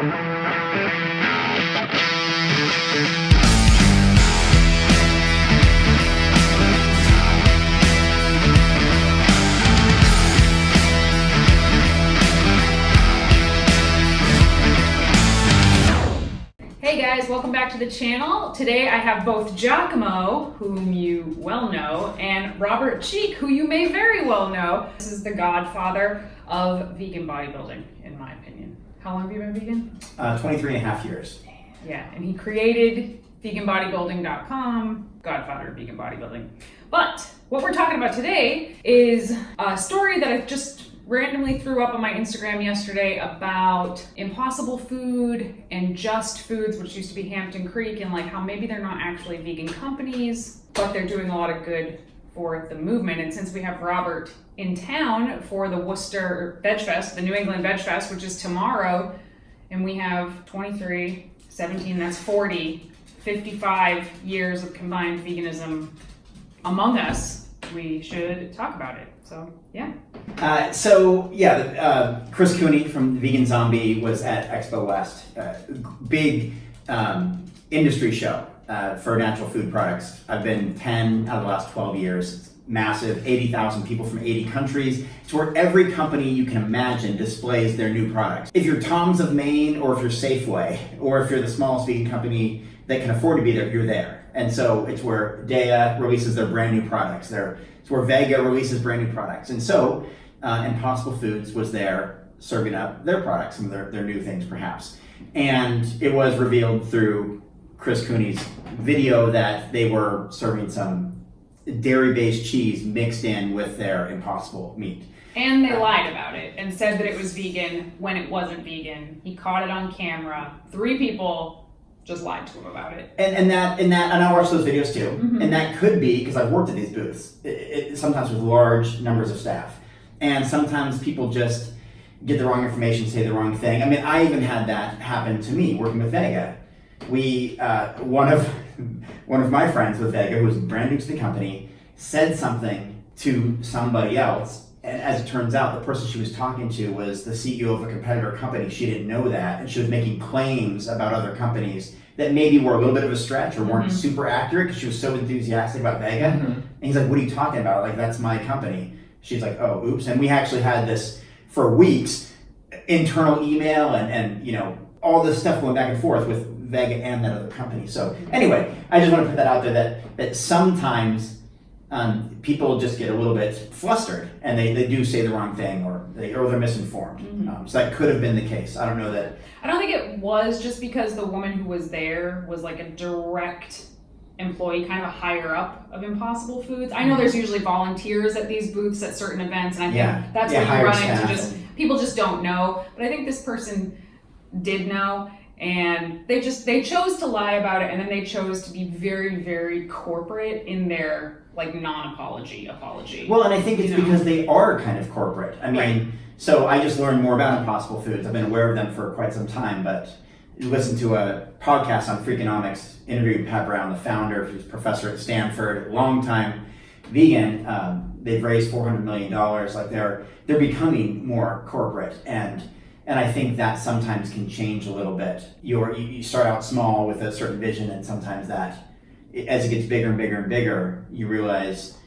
Hey guys, welcome back to the channel. Today I have both Giacomo, whom you well know, and Robert Cheeke, who you may very well know. This is the godfather of vegan bodybuilding, in my opinion. How long have you been vegan? 23 and a half years. Yeah, and he created veganbodybuilding.com, godfather of vegan bodybuilding. But what we're talking about today is a story that I just randomly threw up on my Instagram yesterday about Impossible Food and Just Foods, which used to be Hampton Creek, and like how maybe they're not actually vegan companies, but they're doing a lot of good for the movement. And since we have Robert in town for the Worcester Veg Fest, the New England Veg Fest, which is tomorrow, and we have 23, 17, that's 40, 55 years of combined veganism among us, we should talk about it. So, yeah. Chris Cooney from Vegan Zombie was at Expo West, big industry show for natural food products. I've been 10 out of the last 12 years. It's massive, 80,000 people from 80 countries. It's where every company you can imagine displays their new products. If you're Tom's of Maine, or if you're Safeway, or if you're the smallest vegan company that can afford to be there, you're there. And so it's where Dea releases their brand new products. It's where Vega releases brand new products. And so Impossible Foods was there serving up their products, some of their new things perhaps. And it was revealed through Chris Cooney's video that they were serving some dairy-based cheese mixed in with their Impossible meat. And they lied about it and said that it was vegan when it wasn't vegan. He caught it on camera. 3 people just lied to him about it. And I watch those videos too. Mm-hmm. And that could be because I've worked at these booths, sometimes with large numbers of staff. And sometimes people just get the wrong information, say the wrong thing. I mean, I even had that happen to me working with Vega. One of my friends with Vega, who was brand new to the company, said something to somebody else. And as it turns out, the person she was talking to was the CEO of a competitor company. She didn't know that, and she was making claims about other companies that maybe were a little bit of a stretch or weren't super accurate because she was so enthusiastic about Vega. Mm-hmm. And he's like, "What are you talking about? Like, that's my company." She's like, "Oh, oops." And we actually had this for weeks, internal email and all this stuff going back and forth with Vega and that other company. So anyway, I just want to put that out there that sometimes people just get a little bit flustered and they do say the wrong thing or they're misinformed. Mm-hmm. So that could have been the case. I don't know that. I don't think it was just because the woman who was there was like a direct employee, kind of a higher up of Impossible Foods. I know there's usually volunteers at these booths at certain events, and I think that's where you run into people just don't know. But I think this person did know. And they chose to lie about it, and then they chose to be very, very corporate in their non-apology apology. Well, and I think it's because they are kind of corporate. I mean, so I just learned more about Impossible Foods. I've been aware of them for quite some time, but you listen to a podcast on Freakonomics interviewing Pat Brown, the founder, who's a professor at Stanford, longtime vegan. They've raised $400 million. Like they're becoming more corporate, and I think that sometimes can change a little bit. You start out small with a certain vision, and sometimes that, as it gets bigger and bigger and bigger, you realize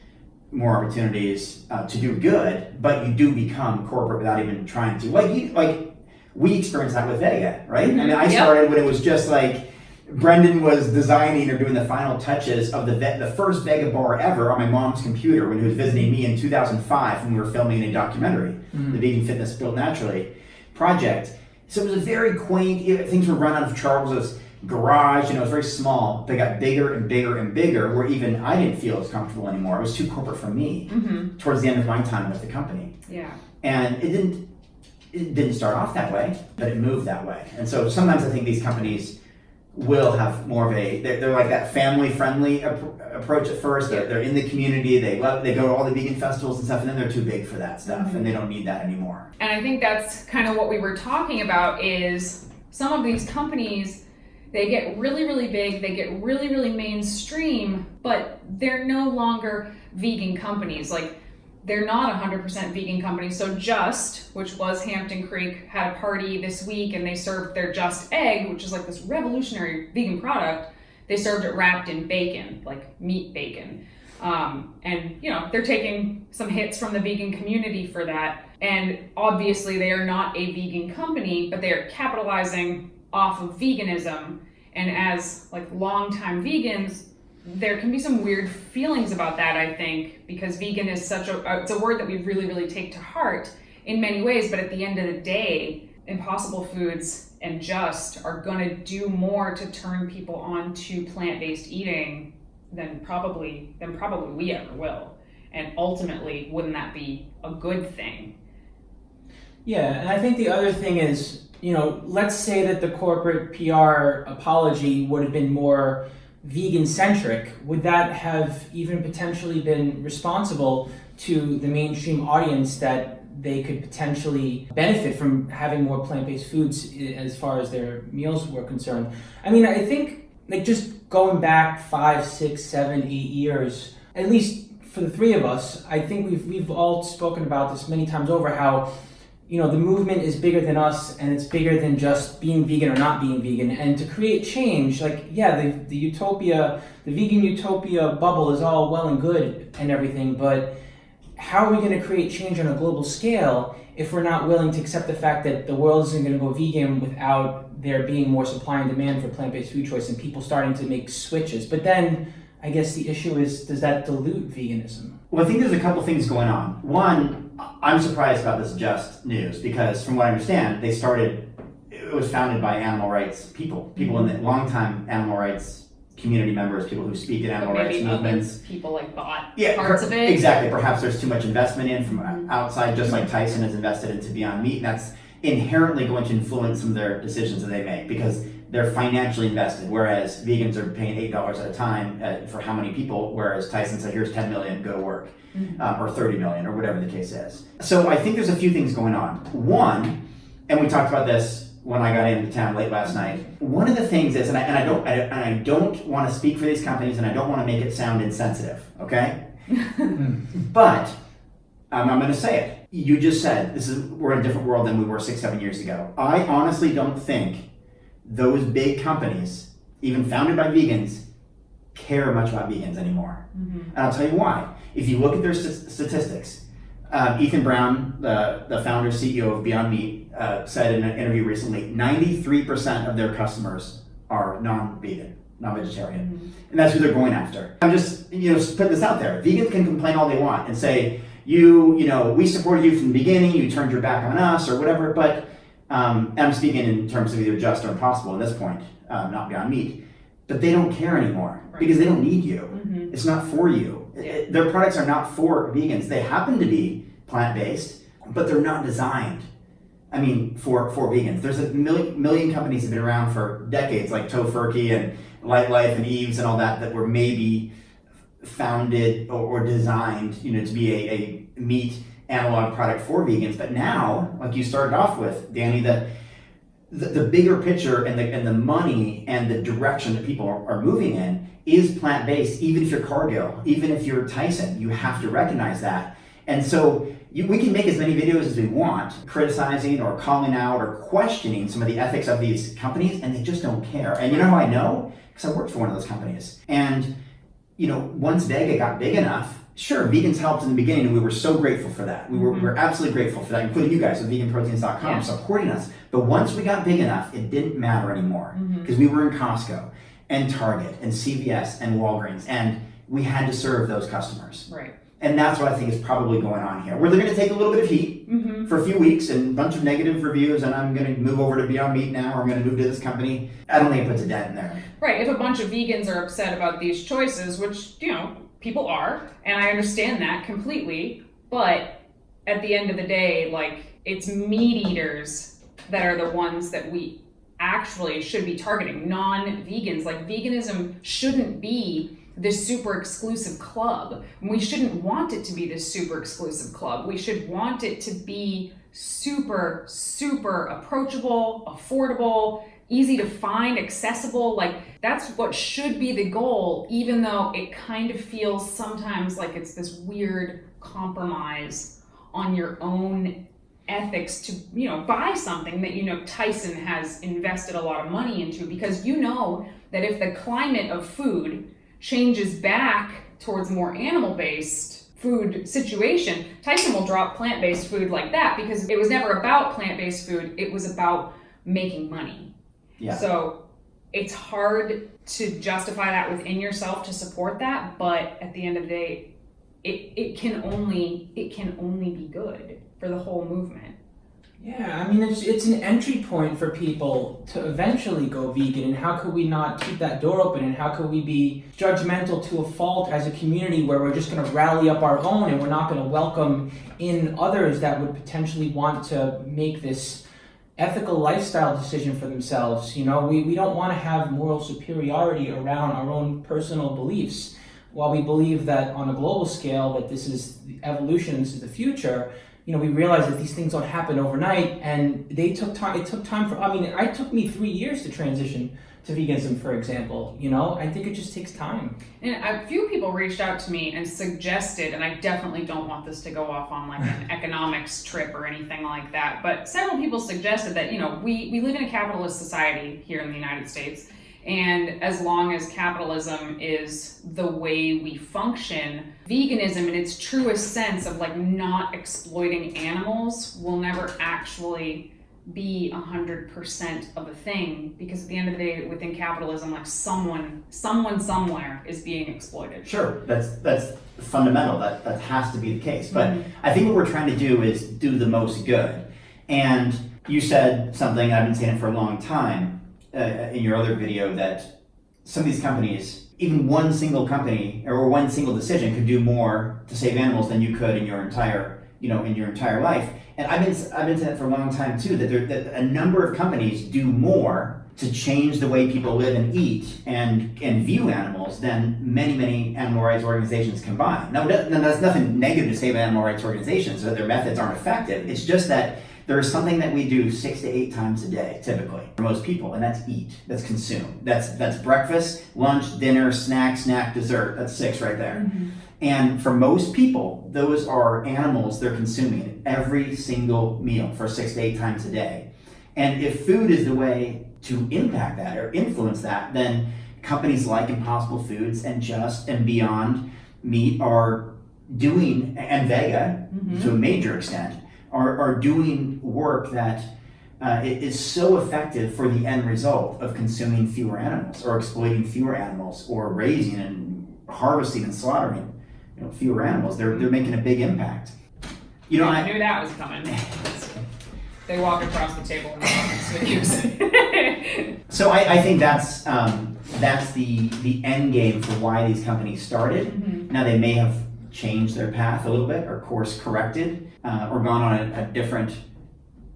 more opportunities to do good, but you do become corporate without even trying to. Like we experienced that with Vega, right? Mm-hmm. I mean, I started when it was just like Brendan was designing or doing the final touches of the first Vega bar ever on my mom's computer when he was visiting me in 2005 when we were filming a documentary, The Vegan Fitness Built Naturally project. So it was a very quaint, things were run out of Charles's garage, it was very small. They got bigger and bigger and bigger, where even I didn't feel as comfortable anymore. It was too corporate for me towards the end of my time with the company. Yeah. And it didn't start off that way, but it moved that way. And so sometimes I think these companies will have more of they're like that family-friendly approach at first. They're in the community, they go to all the vegan festivals and stuff, and then they're too big for that stuff, and they don't need that anymore. And I think that's kind of what we were talking about is some of these companies, they get really, really big, they get really, really mainstream, but they're no longer vegan companies. Like they're not a 100% vegan company. So Just, which was Hampton Creek, had a party this week and they served their Just egg, which is like this revolutionary vegan product. They served it wrapped in bacon, like meat bacon. And you know, they're taking some hits from the vegan community for that. And obviously they are not a vegan company, but they are capitalizing off of veganism. And as like longtime vegans, there can be some weird feelings about that, I think, because vegan is it's a word that we really, really take to heart in many ways. But at the end of the day, Impossible Foods and Just are gonna do more to turn people on to plant-based eating than probably we ever will. And ultimately, wouldn't that be a good thing? Yeah, and I think the other thing is, you know, let's say that the corporate PR apology would have been more vegan-centric. Would that have even potentially been responsible to the mainstream audience that they could potentially benefit from having more plant-based foods as far as their meals were concerned? I mean, I think like just going back 5, 6, 7, 8 years, at least for the three of us, I think we've all spoken about this many times over, how, you know, the movement is bigger than us and it's bigger than just being vegan or not being vegan. And to create change, like, yeah, the utopia, the vegan utopia bubble is all well and good and everything, but how are we going to create change on a global scale if we're not willing to accept the fact that the world isn't going to go vegan without there being more supply and demand for plant-based food choice and people starting to make switches? But then I guess the issue is, does that dilute veganism? Well, I think there's a couple things going on. One, I'm surprised about this Just news because from what I understand, it was founded by animal rights people in the long-time animal rights community members, people who speak at animal rights movements. People like bought Yeah, parts of it. Exactly. Perhaps there's too much investment in from outside, just like Tyson has invested into Beyond Meat, and that's inherently going to influence some of their decisions that they make because they're financially invested, whereas vegans are paying $8 at a time for how many people, whereas Tyson said, here's 10 million, go to work, or 30 million, or whatever the case is. So I think there's a few things going on. One, and we talked about this when I got into town late last night, one of the things is, and I don't want to speak for these companies, and I don't want to make it sound insensitive, okay? But I'm going to say it. You just said we're in a different world than we were 6, 7 years ago. I honestly don't think those big companies, even founded by vegans, care much about vegans anymore. And I'll tell you why. If you look at their statistics, Ethan Brown, the founder CEO of Beyond Meat, said in an interview recently, 93% of their customers are non-vegan, non-vegetarian. And that's who they're going after. I'm just, put this out there. Vegans can complain all they want and say, we supported you from the beginning, you turned your back on us or whatever, but I'm speaking in terms of either Just or Impossible at this point, not Beyond Meat, but they don't care anymore because they don't need you. It's not for you. Their products are not for vegans. They happen to be plant-based, but they're not designed, for vegans. There's a million companies that have been around for decades, like Tofurkey and Light Life and Eves and all that were maybe founded or designed, to be a meat analog product for vegans. But now, like you started off with, Danny, the bigger picture and the money and the direction that people are moving in is plant-based. Even if you're Cargill, even if you're Tyson, you have to recognize that. And so we can make as many videos as we want, criticizing or calling out or questioning some of the ethics of these companies, and they just don't care. And you know how I know? Because I worked for one of those companies. And once Vega got big enough, sure, vegans helped in the beginning, and we were so grateful for that. We're absolutely grateful for that, including you guys with veganproteins.com supporting us. But once we got big enough, it didn't matter anymore because we were in Costco and Target and CVS and Walgreens, and we had to serve those customers. Right. And that's what I think is probably going on here, where they're going to take a little bit of heat for a few weeks and a bunch of negative reviews, and I'm going to move over to Beyond Meat now, or I'm going to move to this company. I don't think it puts a dent in there. Right. If a bunch of vegans are upset about these choices, which, people are, and I understand that completely, but at the end of the day, it's meat eaters that are the ones that we actually should be targeting, non-vegans. Veganism shouldn't be this super exclusive club. We shouldn't want it to be this super exclusive club. We should want it to be super, super approachable, affordable, easy to find, accessible. That's what should be the goal, even though it kind of feels sometimes like it's this weird compromise on your own ethics to, buy something that, Tyson has invested a lot of money into, because that if the climate of food changes back towards more animal-based food situation, Tyson will drop plant-based food like that, because it was never about plant-based food, it was about making money. Yeah. So it's hard to justify that within yourself to support that, but at the end of the day, it can only be good for the whole movement. Yeah, I mean, it's an entry point for people to eventually go vegan, and how could we not keep that door open, and how could we be judgmental to a fault as a community where we're just going to rally up our own and we're not going to welcome in others that would potentially want to make this ethical lifestyle decision for themselves. We don't want to have moral superiority around our own personal beliefs. While we believe that on a global scale that this is the evolution, this is the future, we realize that these things don't happen overnight, and they took time. It took time it took me 3 years to transition to veganism, for example. I think it just takes time. And a few people reached out to me and suggested, and I definitely don't want this to go off on like an economics trip or anything like that, but several people suggested that, we live in a capitalist society here in the United States, and as long as capitalism is the way we function, veganism in its truest sense of like not exploiting animals will never actually be 100% of a thing, because at the end of the day, within capitalism, like someone somewhere is being exploited. Sure, that's fundamental. That has to be the case. But I think what we're trying to do is do the most good. And you said something, I've been saying it for a long time, in your other video, that some of these companies, even one single company or one single decision could do more to save animals than you could in your entire life. And I've been saying it for a long time too, that a number of companies do more to change the way people live and eat and view animals than many animal rights organizations combined. Now, that's nothing negative to say about animal rights organizations, that their methods aren't effective. It's just that there's something that we do 6 to 8 times a day, typically, for most people, and that's eat, that's consume. That's breakfast, lunch, dinner, snack, dessert. That's 6 right there. Mm-hmm. And for most people, those are animals they're consuming every single meal for 6 to 8 times a day. And if food is the way to impact that or influence that, then companies like Impossible Foods and Just and Beyond Meat are doing, and Vega to a major extent, are doing work that is so effective for the end result of consuming fewer animals or exploiting fewer animals or raising and harvesting and slaughtering fewer animals. They're making a big impact. I knew that was coming. They walk across the table and videos. So I think that's the end game for why these companies started. Mm-hmm. Now they may have changed their path a little bit or course corrected or gone on a different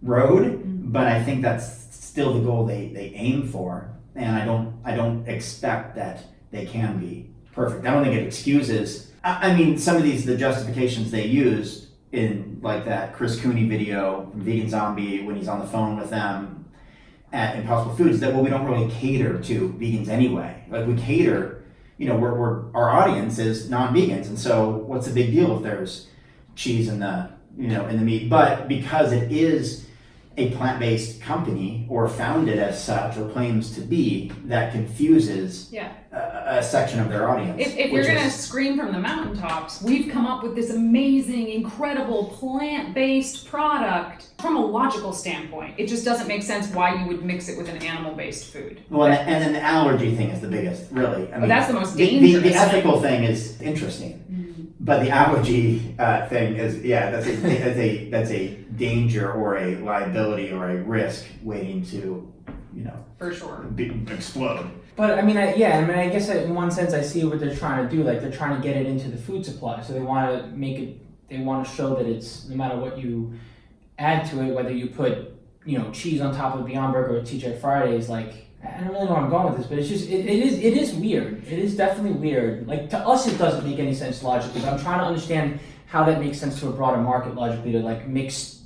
road, but I think that's still the goal they aim for, and I don't expect that they can be perfect. I don't think it excuses. I mean, some of the justifications they used in like that Chris Cooney video from Vegan Zombie when he's on the phone with them at Impossible Foods, that we don't really cater to vegans anyway. Like we cater, our audience is non-vegans, and so what's the big deal if there's cheese in the meat? But because it is a plant-based company or founded as such or claims to be, that confuses a section of their audience. If you're going to scream from the mountaintops, we've come up with this amazing, incredible plant-based product. From a logical standpoint, it just doesn't make sense why you would mix it with an animal-based food. Well, and then the allergy thing is the biggest, really. I mean, that's the most dangerous. The ethical thing is interesting. But the allergy thing is, that's a danger or a liability or a risk waiting to, for sure, explode. But I guess in one sense I see what they're trying to do. Like they're trying to get it into the food supply, so they want to make it. They want to show that it's no matter what you add to it, whether you put cheese on top of Beyond Burger or TGI Fridays, like. I don't really know where I'm going with this, but it's just it is weird. It is definitely weird. Like to us, it doesn't make any sense logically. But I'm trying to understand how that makes sense to a broader market logically, to like mix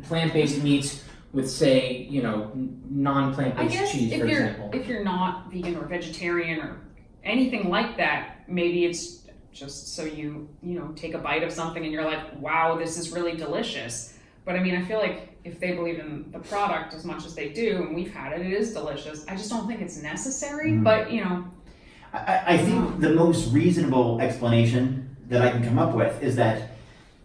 plant-based meats with, say, non-plant-based cheese, for example. If you're not vegan or vegetarian or anything like that, maybe it's just so you take a bite of something and you're like, wow, this is really delicious. But I mean, I feel like if they believe in the product as much as they do, and we've had it, it is delicious. I just don't think it's necessary, but I think the most reasonable explanation that I can come up with is that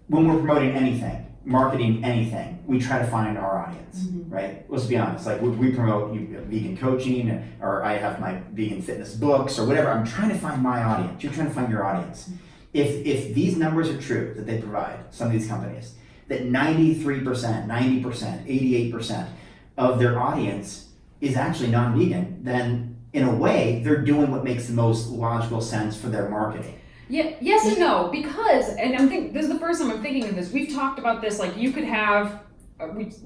when we're promoting anything, marketing anything, we try to find our audience, right? Let's be honest. Like we promote vegan coaching, or I have my vegan fitness books, or whatever. I'm trying to find my audience. You're trying to find your audience. If these numbers are true that they provide, some of these companies, that 93%, 90%, 88% of their audience is actually non-vegan, then in a way they're doing what makes the most logical sense for their marketing. Yeah, yes and no, because, and I'm thinking, this is the first time I'm thinking of this. We've talked about this, like you could have,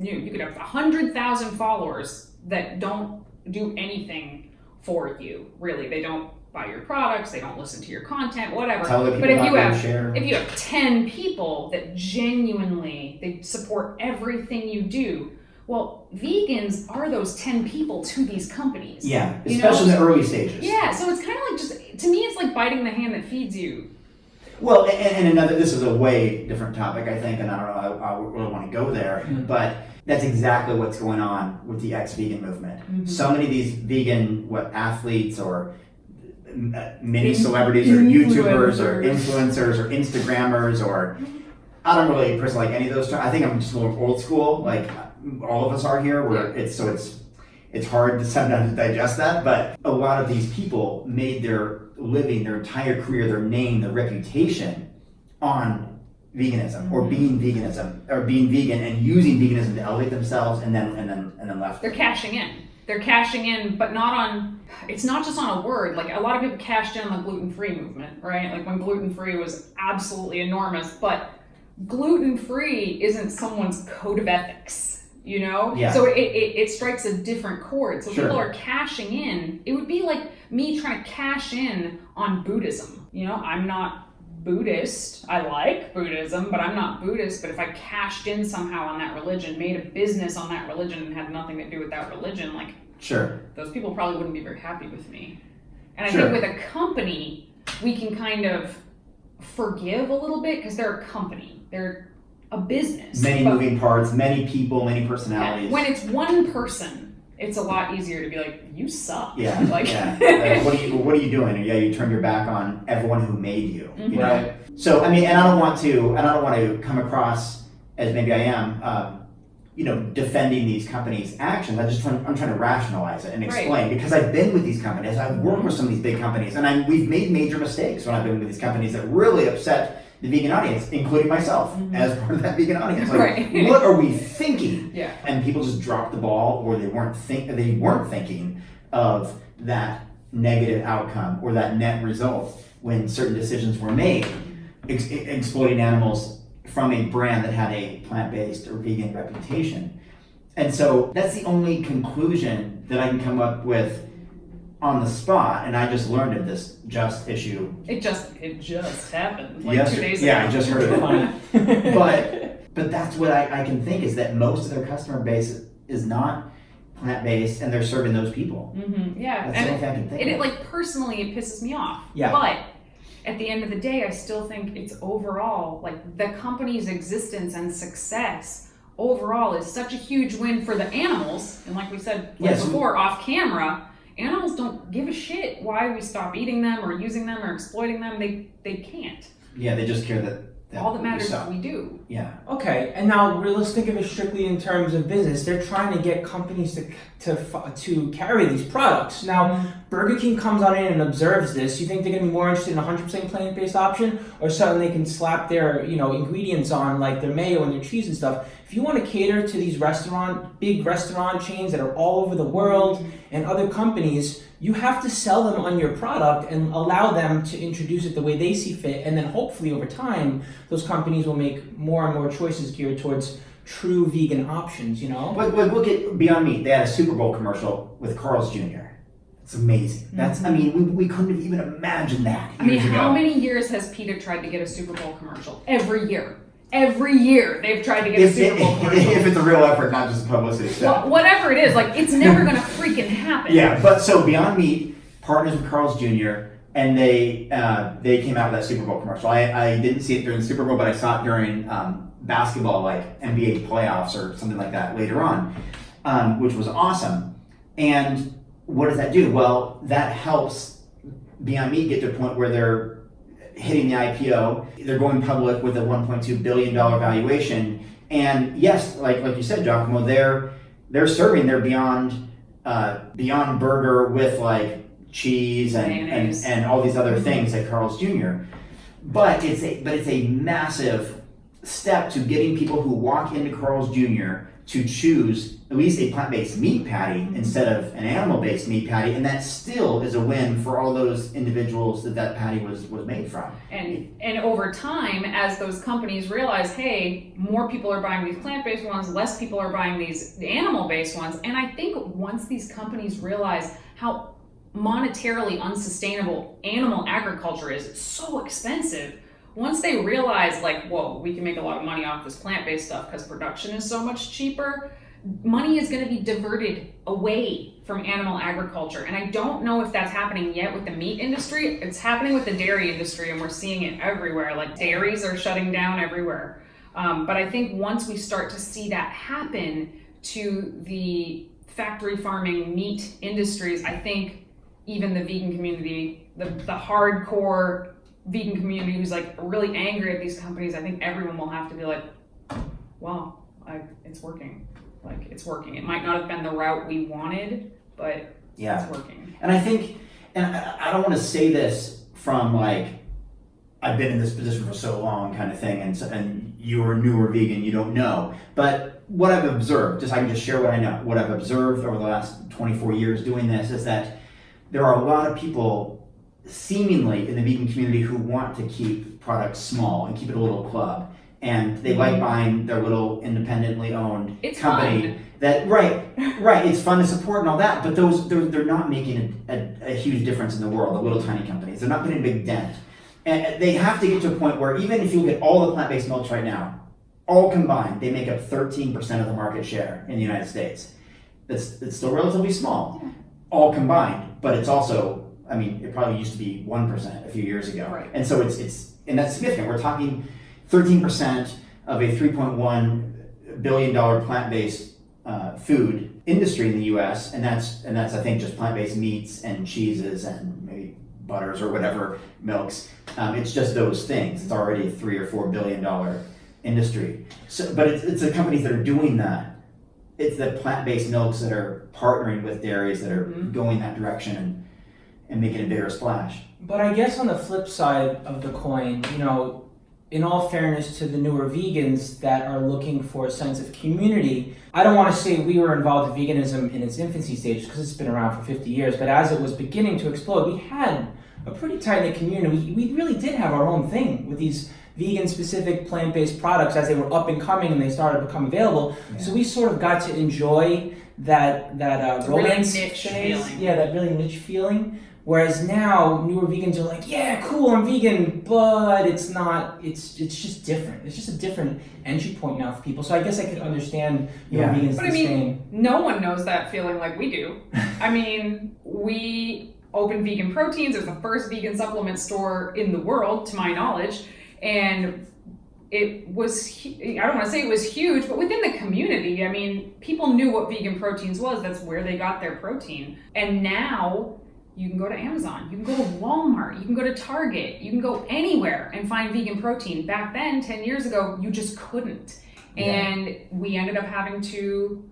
you could have 100,000 followers that don't do anything for you, really. They don't buy your products, they don't listen to your content, whatever. But if you have 10 people that genuinely, they support everything you do, well, vegans are those 10 people to these companies. Yeah, especially in the early stages. Yeah, so it's kind of like just, to me, it's like biting the hand that feeds you. Well, and another, this is a way different topic, I think, and I don't know, I really want to go there, but that's exactly what's going on with the ex-vegan movement. So many of these vegan, athletes or mini celebrities or YouTubers or influencers or Instagrammers or, I don't really personally like any of those terms. I think I'm just more old school, like all of us are here, where it's hard to sometimes digest that, but a lot of these people made their living, their entire career, their name, their reputation on veganism or being vegan and using veganism to elevate themselves and then left. They're cashing in, but it's not just on a word. Like a lot of people cashed in on the gluten-free movement, right? Like when gluten-free was absolutely enormous, but gluten-free isn't someone's code of ethics. Yeah. So it strikes a different chord. So people are cashing in. It would be like me trying to cash in on Buddhism. I'm not Buddhist. I like Buddhism, but I'm not Buddhist. But if I cashed in somehow on that religion, made a business on that religion and had nothing to do with that religion, those people probably wouldn't be very happy with me. And I think with a company, we can kind of forgive a little bit because they're a company. They're a business. Many moving parts, many people, many personalities. When it's one person, it's a lot easier to be like, you suck. Yeah. What are you doing? Yeah, you turned your back on everyone who made you. You know? So I mean, and I don't want to come across as maybe I am, defending these companies' actions. I'm trying to rationalize it and explain because I've been with these companies. I've worked with some of these big companies, and we've made major mistakes when I've been with these companies that really upset the vegan audience, including myself, as part of that vegan audience. Like, what are we thinking? Yeah. And people just dropped the ball, or they weren't thinking of that negative outcome or that net result when certain decisions were made, exploiting animals from a brand that had a plant-based or vegan reputation. And so that's the only conclusion that I can come up with on the spot, and I just learned of this Just issue. It just happened 2 days ago. Yeah, I just heard it. But that's what I can think is that most of their customer base is not plant-based, and they're serving those people. Yeah, that's the only thing I can think of. Like personally, it pisses me off. Yeah. But at the end of the day, I still think it's overall like the company's existence and success overall is such a huge win for the animals, and like we said before, off camera. Animals don't give a shit why we stop eating them or using them or exploiting them. They can't. Yeah, they just care that all that matters is we do. Yeah. Okay, and now let's think of it strictly in terms of business. They're trying to get companies to carry these products. Now, Burger King comes on in and observes this. You think they're going to be more interested in a 100% plant-based option, or something they can slap their ingredients on, like their mayo and their cheese and stuff? If you want to cater to these big restaurant chains that are all over the world and other companies, you have to sell them on your product and allow them to introduce it the way they see fit, and then hopefully over time, those companies will make more and more choices geared towards true vegan options, But look at Beyond Meat. They had a Super Bowl commercial with Carl's Jr. It's amazing. We couldn't have even imagined that years ago. How many years has PETA tried to get a Super Bowl commercial? Every year. Every year they've tried to get a Super Bowl commercial. If it's a real effort, not just a publicity stunt. Well, whatever it is, it's never going to freaking happen. Yeah, but so Beyond Meat partners with Carl's Jr. and they came out with that Super Bowl commercial. I didn't see it during the Super Bowl, but I saw it during basketball, like NBA playoffs or something like that later on, which was awesome. And what does that do? Well, that helps Beyond Meat get to a point where they're hitting the IPO. They're going public with a $1.2 billion valuation. And yes, like you said, Giacomo, they're serving their Beyond Burger with like cheese and all these other things like Carl's Jr. But it's a massive step to getting people who walk into Carl's Jr. to choose at least a plant-based meat patty instead of an animal-based meat patty, and that still is a win for all those individuals that patty was made from. And over time, as those companies realize, hey, more people are buying these plant-based ones, less people are buying these animal-based ones, and I think once these companies realize how monetarily unsustainable animal agriculture is, it's so expensive. Once they realize, like, whoa, we can make a lot of money off this plant-based stuff because production is so much cheaper, money is going to be diverted away from animal agriculture. And I don't know if that's happening yet with the meat industry. It's happening with the dairy industry, and we're seeing it everywhere. Like, dairies are shutting down everywhere. But I think once we start to see that happen to the factory farming meat industries, I think even the vegan community, the hardcore vegan community who's like really angry at these companies, I think everyone will have to be like, well, it's working. Like, it's working. It might not have been the route we wanted, but it's working. And I think, and I don't want to say this from like, I've been in this position for so long kind of thing, and you're a newer vegan, you don't know. But what I've observed, I can just share what I know. What I've observed over the last 24 years doing this is that there are a lot of people seemingly in the vegan community who want to keep products small and keep it a little club. And they like buying their little independently owned company. Fun. That right. It's fun to support and all that, but they're not making a huge difference in the world. The little tiny companies, they're not putting a big dent, and they have to get to a point where even if you look at all the plant-based milks right now, all combined, they make up 13% of the market share in the United States. It's still relatively small, all combined, but it's also, I mean, it probably used to be 1% a few years ago, right. And so it's and that's significant. We're talking 13% of a $3.1 billion plant-based food industry in the U.S., and that's I think just plant-based meats and cheeses and maybe butters or whatever milks. It's just those things. It's already a $3 or $4 billion industry. So, but it's the companies that are doing that. It's the plant-based milks that are partnering with dairies that are going that direction and making a bigger splash. But I guess on the flip side of the coin, in all fairness to the newer vegans that are looking for a sense of community, I don't want to say we were involved in veganism in its infancy stage because it's been around for 50 years, but as it was beginning to explode, we had a pretty tight-knit community. We really did have our own thing with these vegan-specific plant-based products as they were up and coming and they started to become available. Yeah. So we sort of got to enjoy that romance really niche feeling. Yeah, that really niche feeling. Whereas now, newer vegans are like, yeah, cool, I'm vegan, but it's not, it's just different. It's just a different entry point now for people. So I guess I could understand vegans But I mean, no one knows that feeling like we do. I mean, we opened Vegan Proteins. It was the first vegan supplement store in the world, to my knowledge. And it was, I don't want to say it was huge, but within the community, I mean, people knew what Vegan Proteins was. That's where they got their protein. And now you can go to Amazon, you can go to Walmart, you can go to Target, you can go anywhere and find vegan protein. Back then, 10 years ago, you just couldn't. Yeah. And we ended up having to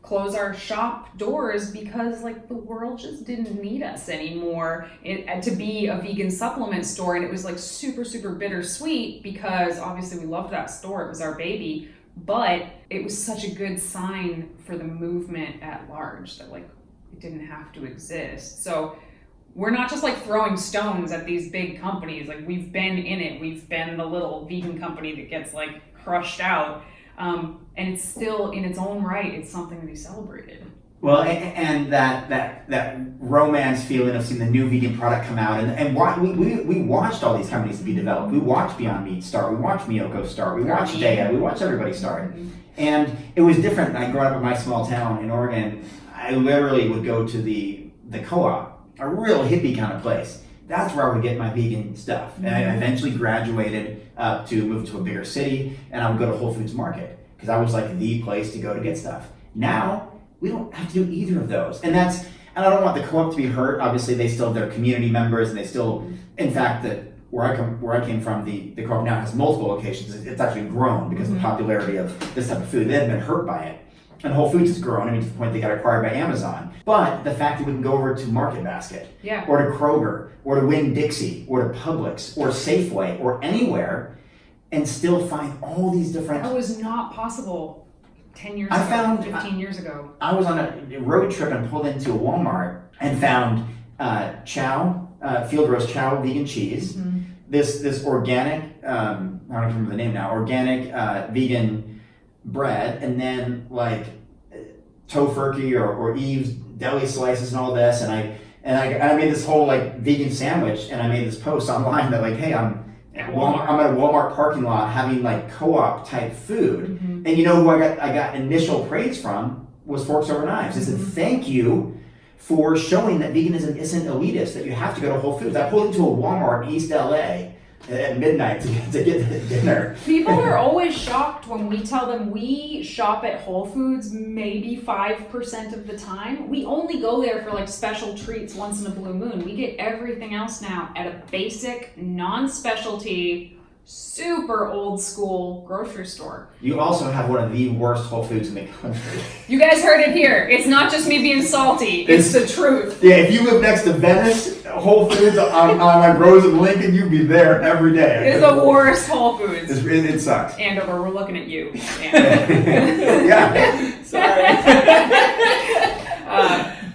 close our shop doors because like the world just didn't need us anymore to be a vegan supplement store. And it was like super, super bittersweet because obviously we loved that store, it was our baby, but it was such a good sign for the movement at large that like, it didn't have to exist. So we're not just like throwing stones at these big companies. Like we've been in it. We've been the little vegan company that gets like crushed out. And it's still in its own right. It's something to be celebrated. Well, and that romance feeling of seeing the new vegan product come out, and we watched all these companies be developed. We watched Beyond Meat start. We watched Miyoko start. We watched Daya. We watched everybody start. Mm-hmm. And it was different. I grew up in my small town in Oregon. I literally would go to the co-op, a real hippie kind of place, that's where I would get my vegan stuff. And I eventually graduated to move to a bigger city, and I would go to Whole Foods Market because I was like the place to go to get stuff. Now we don't have to do either of those, and I don't want the co-op to be hurt. Obviously, they still have their community members, and they still, in fact, where I came from, the co-op now has multiple locations. It's actually grown because of the popularity of this type of food. They haven't been hurt by it. And Whole Foods has grown, to the point they got acquired by Amazon. But the fact that we can go over to Market Basket, or to Kroger, or to Winn-Dixie, or to Publix, or Safeway, or anywhere, and still find all these different... That was not possible 10 years ago, 15 years ago. I was on a road trip and pulled into a Walmart and found field roast chow vegan cheese, this organic, I don't remember the name now, organic vegan bread, and then like tofurkey or Eve's deli slices and all this, and I made this whole like vegan sandwich, and I made this post online that like, hey, I'm at a Walmart parking lot having like co-op type food, and you know who I got initial praise from was Forks Over Knives. They said thank you for showing that veganism isn't elitist, that you have to go to Whole Foods. I pulled into a Walmart in East LA at midnight to get dinner. People are always shocked when we tell them we shop at Whole Foods maybe 5% of the time. We only go there for like special treats once in a blue moon. We get everything else now at a basic, non-specialty, super old school grocery store. You also have one of the worst Whole Foods in the country. You guys heard it here. It's not just me being salty. It's the truth. Yeah, if you live next to Venice, Whole Foods on like Rose and Lincoln, you'd be there every day. It's the worst Whole Foods. It sucks. Andover, we're looking at you. Yeah. Sorry.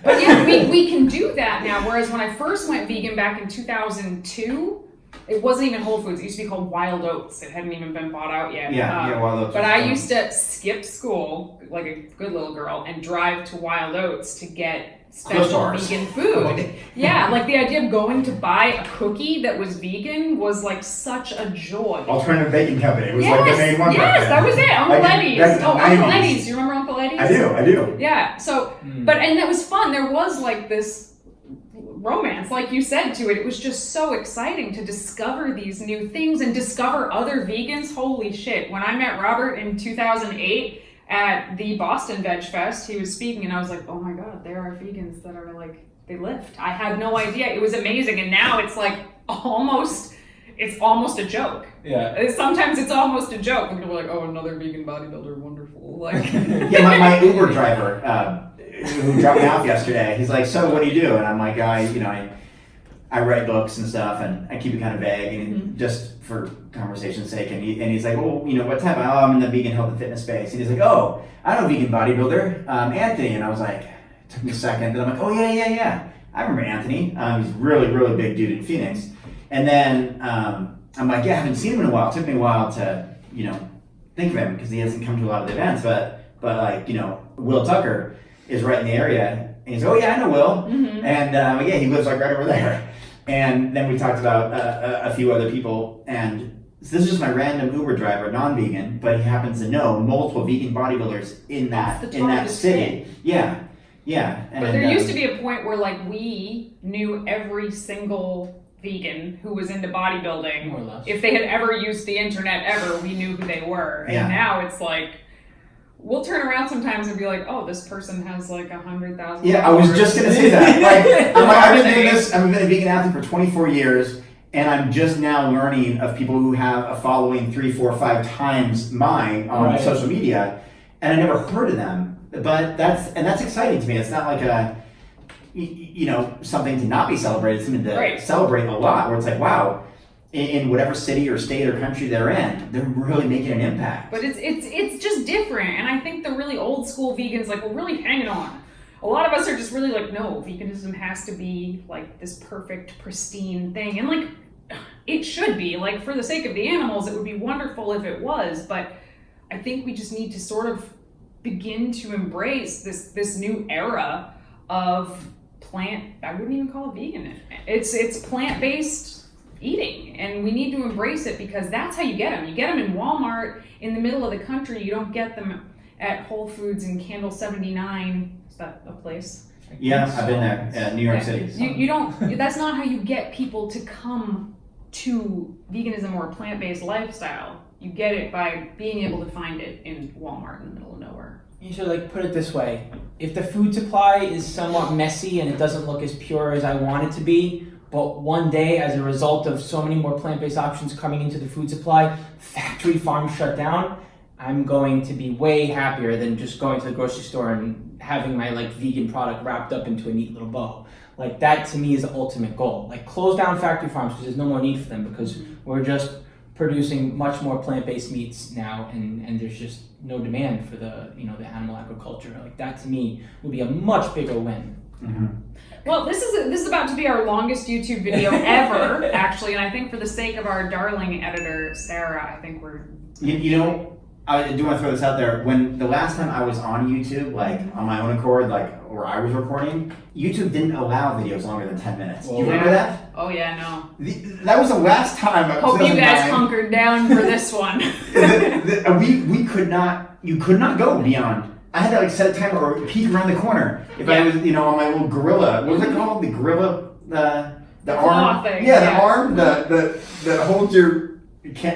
But yeah, we can do that now. Whereas when I first went vegan back in 2002, it wasn't even Whole Foods. It used to be called Wild Oats. It hadn't even been bought out yet. Yeah, Wild Oats. But I used to skip school, like a good little girl, and drive to Wild Oats to get special vegan food. Yeah, like the idea of going to buy a cookie that was vegan was like such a joy. Alternative Baking Company. It was like the main one. Yes, that was it. Uncle Eddie's. Uncle 90s. Eddie's. Do you remember Uncle Eddie's? I do. Yeah. So, and that was fun. There was like this romance, like you said, to it. It was just so exciting to discover these new things and discover other vegans. Holy shit. When I met Robert in 2008 at the Boston Veg Fest, he was speaking and I was like, oh my God, there are vegans that are like, they lift. I had no idea. It was amazing. And now it's like almost a joke. Yeah. Sometimes it's almost a joke. And people are like, oh, another vegan bodybuilder, wonderful. Like, yeah, my Uber driver, who dropped me off yesterday, he's like, so what do you do? And I'm like, I write books and stuff, and I keep it kind of vague, and just for conversation's sake. And he's like, well, what type? Oh, I'm in the vegan health and fitness space. And he's like, oh, I know a vegan bodybuilder, Anthony. And I was like, it took me a second. Then I'm like, oh yeah. I remember Anthony. He's a really, really big dude in Phoenix. And then I'm like, yeah, I haven't seen him in a while. It took me a while to, think of him because he hasn't come to a lot of the events. But like, Will Tucker is right in the area, and he's like, oh yeah, I know Will, and he lives like right over there. And then we talked about a few other people, and so this is just my random Uber driver, non-vegan, but he happens to know multiple vegan bodybuilders in that city. Yeah. And, but there used to be a point where like we knew every single vegan who was into bodybuilding. More or less. If they had ever used the internet ever, we knew who they were. And now it's like, we'll turn around sometimes and be like, oh, this person has like 100,000. Yeah, I was just going to say that. I've been doing this, I've been a vegan athlete for 24 years, and I'm just now learning of people who have a following 3, 4, 5 times mine on social media, and I never heard of them. But that's exciting to me. It's not like something to not be celebrated. It's something to celebrate a lot, where it's like, wow, in whatever city or state or country they're in, they're really making an impact. But it's just different, and I think the really old school vegans, like, we're really hanging on. A lot of us are just really like, no, veganism has to be like this perfect, pristine thing, and like, it should be. Like, for the sake of the animals, it would be wonderful if it was, but I think we just need to sort of begin to embrace this new era of I wouldn't even call it vegan. It's plant-based eating, and we need to embrace it because that's how you get them. You get them in Walmart in the middle of the country. You don't get them at Whole Foods in Candle 79. Is that a place? Yeah, I've been there, New York Yeah. City. So. You don't. That's not how you get people to come to veganism or a plant-based lifestyle. You get it by being able to find it in Walmart in the middle of nowhere. You should like put it this way: if the food supply is somewhat messy and it doesn't look as pure as I want it to be, but one day, as a result of so many more plant-based options coming into the food supply, factory farms shut down, I'm going to be way happier than just going to the grocery store and having my like vegan product wrapped up into a neat little bow. Like that to me is the ultimate goal. Like close down factory farms because there's no more need for them because we're just producing much more plant-based meats now and there's just no demand for the the animal agriculture. Like that to me would be a much bigger win. Mm-hmm. Well, this is about to be our longest YouTube video ever, actually, and I think for the sake of our darling editor Sarah, I think we're. You know, I do want to throw this out there. When the last time I was on YouTube, like on my own accord, like where I was recording, YouTube didn't allow videos longer than 10 minutes. Do you remember that? Oh yeah, no. That was the last time. Hope you guys hunkered down for this one. we could not. You could not go beyond. I had to like set a timer or peek around the corner if I was, on my little gorilla. What was it called? The gorilla, the arm. Thing, yeah, the arm that holds your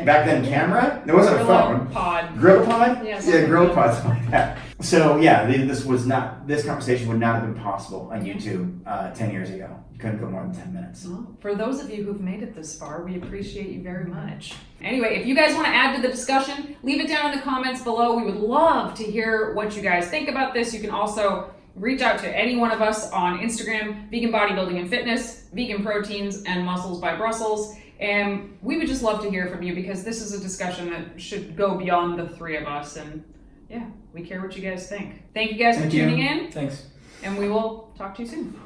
back then camera. There wasn't a phone. Pod. Gorilla pod. Yeah, gorilla pod, something like that. So yeah, this conversation would not have been possible on YouTube 10 years ago. You couldn't go more than 10 minutes. Well, for those of you who've made it this far, we appreciate you very much. Anyway, if you guys want to add to the discussion, leave it down in the comments below. We would love to hear what you guys think about this. You can also reach out to any one of us on Instagram, Vegan Bodybuilding and Fitness, Vegan Proteins, and Muscles by Brussels. And we would just love to hear from you because this is a discussion that should go beyond the three of us. And yeah, we care what you guys think. Thank you guys for tuning in. Thanks. And we will talk to you soon.